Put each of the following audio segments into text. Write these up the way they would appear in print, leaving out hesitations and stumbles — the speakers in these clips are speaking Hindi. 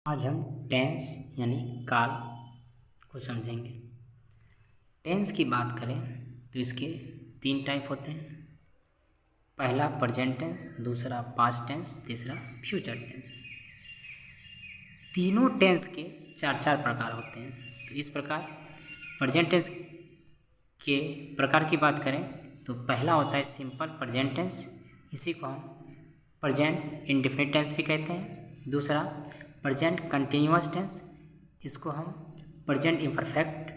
आज हम टेंस यानी काल को समझेंगे। टेंस की बात करें तो इसके 3 टाइप होते हैं। पहला प्रेजेंट टेंस, दूसरा पास्ट टेंस, तीसरा फ्यूचर टेंस। तीनों टेंस के 4 प्रकार होते हैं। तो इस प्रकार प्रेजेंट टेंस के प्रकार की बात करें तो पहला होता है सिंपल प्रेजेंट टेंस, इसी को हम प्रेजेंट इंडेफिनिट टेंस भी कहते हैं। दूसरा प्रेजेंट कंटिन्यूअस टेंस, इसको हम प्रेजेंट इम्परफेक्ट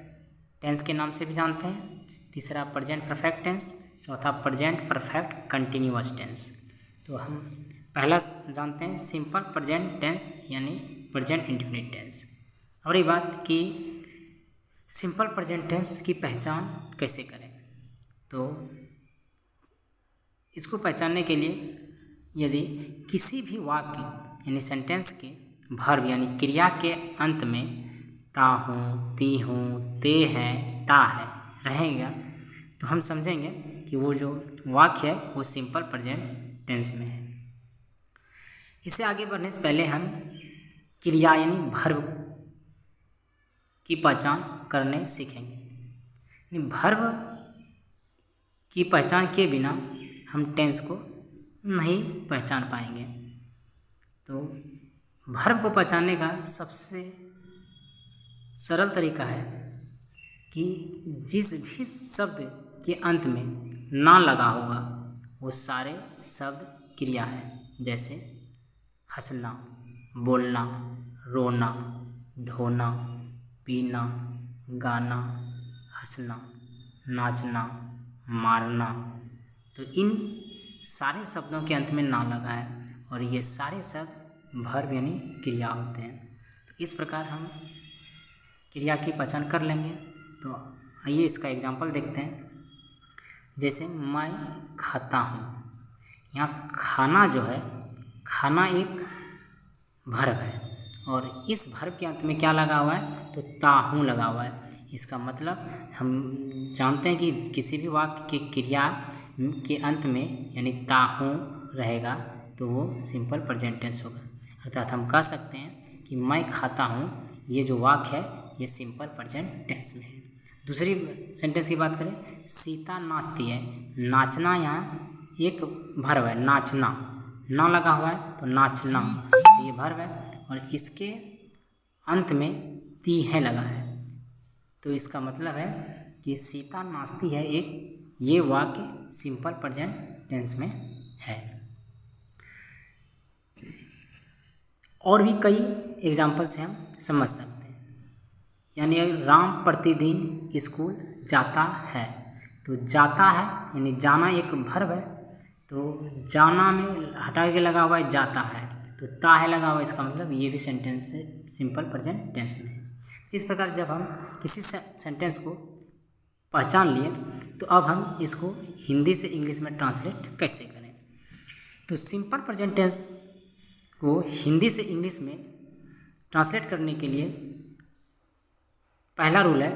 टेंस के नाम से भी जानते हैं। तीसरा प्रेजेंट परफेक्ट टेंस, चौथा प्रेजेंट परफेक्ट कंटिन्यूअस टेंस। तो हम पहला जानते हैं सिंपल प्रेजेंट टेंस यानी प्रेजेंट इंडेफिनिट टेंस। और ये बात कि सिंपल प्रेजेंट टेंस की पहचान कैसे करें, तो इसको पहचानने के लिए यदि किसी भी वाक्य यानी सेंटेंस के वर्ब यानी क्रिया के अंत में ता हूँ, ती हूँ, ते हैं, ता है रहेगा तो हम समझेंगे कि वो जो वाक्य है वो सिंपल प्रेजेंट टेंस में है। इससे आगे बढ़ने से पहले हम क्रिया यानी वर्ब की पहचान करने सीखेंगे। वर्ब की पहचान के बिना हम टेंस को नहीं पहचान पाएंगे। तो वर्ब को पहचानने का सबसे सरल तरीका है कि जिस भी शब्द के अंत में ना लगा होगा वो सारे शब्द क्रिया है। जैसे हंसना, बोलना, रोना, धोना, पीना, गाना, हंसना, नाचना, मारना। तो इन सारे शब्दों के अंत में ना लगा है और ये सारे शब्द वर्ब यानी क्रिया होते हैं। तो इस प्रकार हम क्रिया की पहचान कर लेंगे। तो आइए इसका एग्जाम्पल देखते हैं। जैसे मैं खाता हूँ, यहाँ खाना जो है, खाना एक वर्ब है और इस वर्ब के अंत में क्या लगा हुआ है, तो ता हूँ लगा हुआ है। इसका मतलब हम जानते हैं कि किसी भी वाक्य की क्रिया के अंत में यानी ता हूँ रहेगा तो वो सिंपल प्रेजेंट टेंस होगा। अर्थात हम कह सकते हैं कि मैं खाता हूँ, ये जो वाक्य है ये सिंपल प्रेजेंट टेंस में है। दूसरी सेंटेंस की बात करें, सीता नाचती है। नाचना यहाँ एक वर्ब है, नाचना, ना लगा हुआ है तो नाचना ये वर्ब है और इसके अंत में ती है लगा है। तो इसका मतलब है कि सीता नाचती है, एक ये वाक्य सिंपल प्रेजेंट टेंस में है। और भी कई एग्जाम्पल से हम समझ सकते हैं। यानी राम प्रतिदिन स्कूल जाता है, तो जाता है यानी जाना एक वर्ब है, तो जाना में हटा के लगा हुआ है जाता है, तो ता है लगा हुआ है। इसका मतलब ये भी सेंटेंस से सिंपल प्रेजेंट टेंस में है। इस प्रकार जब हम किसी सेंटेंस को पहचान लिए तो अब हम इसको हिंदी से इंग्लिश में ट्रांसलेट कैसे करें। तो सिंपल प्रेजेंट टेंस को हिंदी से इंग्लिश में ट्रांसलेट करने के लिए पहला रूल है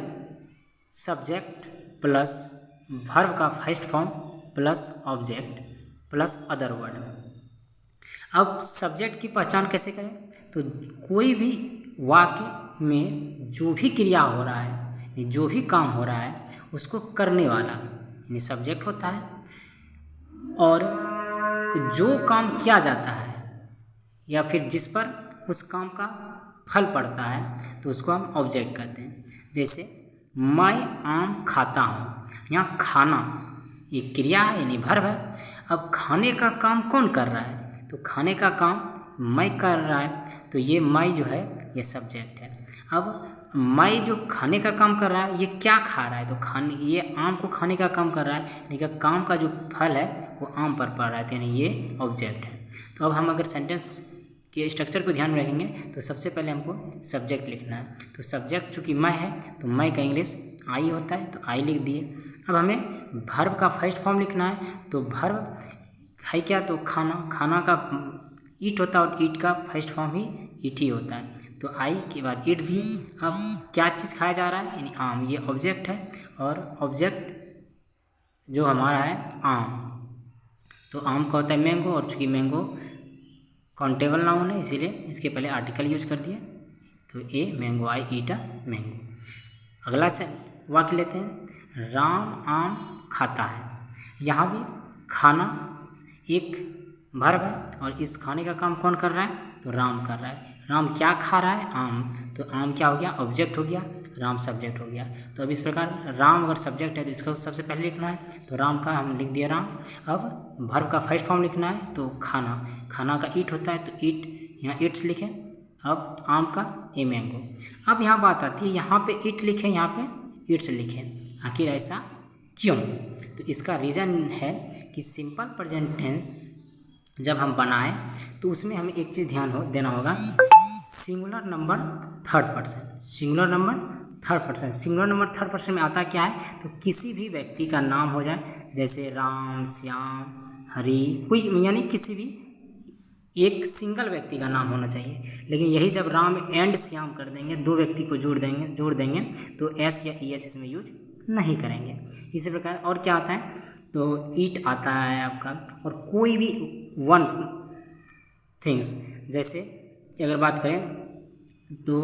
सब्जेक्ट प्लस वर्ब का first form plus object plus other word. अब सब्जेक्ट की पहचान कैसे करें, तो कोई भी वाक्य में जो भी क्रिया हो रहा है, जो भी काम हो रहा है उसको करने वाला यानी सब्जेक्ट होता है, और जो काम किया जाता है या फिर जिस पर उस काम का फल पड़ता है तो उसको हम ऑब्जेक्ट कहते हैं। जैसे मैं आम खाता हूँ, यहाँ खाना ये क्रिया है यानी वर्ब है। अब खाने का काम कौन कर रहा है, तो खाने का काम मैं कर रहा है, तो ये मैं जो है ये सब्जेक्ट है। अब मैं जो खाने का काम कर रहा है ये क्या खा रहा है, तो खाने ये आम को खाने का काम कर रहा है, लेकिन काम का जो फल है वो आम पर पड़ रहा है, यानी ये ऑब्जेक्ट है। तो अब हम अगर सेंटेंस के स्ट्रक्चर को ध्यान में रखेंगे तो सबसे पहले हमको सब्जेक्ट लिखना है। तो सब्जेक्ट चूँकि मैं है तो मैं का इंग्लिश आई होता है, तो आई लिख दिए। अब हमें वर्ब का फर्स्ट फॉर्म लिखना है, तो वर्ब है क्या, तो खाना, खाना का ईट होता है और ईट का फर्स्ट फॉर्म ही ईट ही होता है, तो आई के बाद ईट दिए। अब क्या चीज़ खाया जा रहा है, यानी आम, ये ऑब्जेक्ट है और ऑब्जेक्ट जो हमारा है आम, तो आम का होता है मैंगो, और चूँकि मैंगो काउंटेबल नाउन है इसीलिए इसके पहले आर्टिकल यूज कर दिए। तो a mango, I eat a mango. अगला से वाक्य लेते हैं, राम आम खाता है। यहाँ भी खाना एक वर्ब है और इस खाने का काम कौन कर रहा है? तो राम कर रहा है। राम क्या खा रहा है? आम। तो आम क्या हो गया? ऑब्जेक्ट हो गया, राम सब्जेक्ट हो गया। तो अब इस प्रकार राम अगर सब्जेक्ट है तो इसको सबसे पहले लिखना है, तो राम का हम लिख दिया राम। अब वर्ब का फर्स्ट फॉर्म लिखना है, तो खाना, खाना का ईट होता है तो ईट, यहाँ ईट्स लिखें। अब आम का ए मैंगो। अब यहाँ बात आती है, यहाँ पे ईट लिखें, यहाँ पे ईट्स लिखें, आखिर ऐसा क्यों? तो इसका रीज़न है कि सिंपल प्रेजेंट टेंस जब हम बनाएं तो उसमें हमें एक चीज़ ध्यान देना होगा, singular number third person. Singular number third person, singular number third person में आता क्या है? तो किसी भी व्यक्ति का नाम हो जाए, जैसे राम, श्याम, हरि, कोई यानी किसी भी एक सिंगल व्यक्ति का नाम होना चाहिए। लेकिन यही जब राम एंड श्याम कर देंगे, दो व्यक्ति को जोड़ देंगे तो एस या ई एस इसमें यूज नहीं करेंगे। इसी प्रकार और क्या आता है? तो ईट आता है आपका, और कोई भी वन थिंग्स, जैसे अगर बात करें तो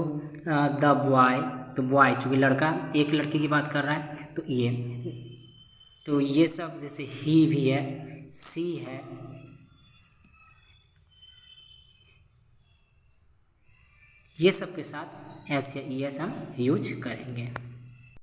द बॉय, तो बॉय चूँकि लड़का, एक लड़के की बात कर रहा है तो ये सब, जैसे ही भी है, सी है, ये सब के साथ एस या ई एस हम यूज करेंगे।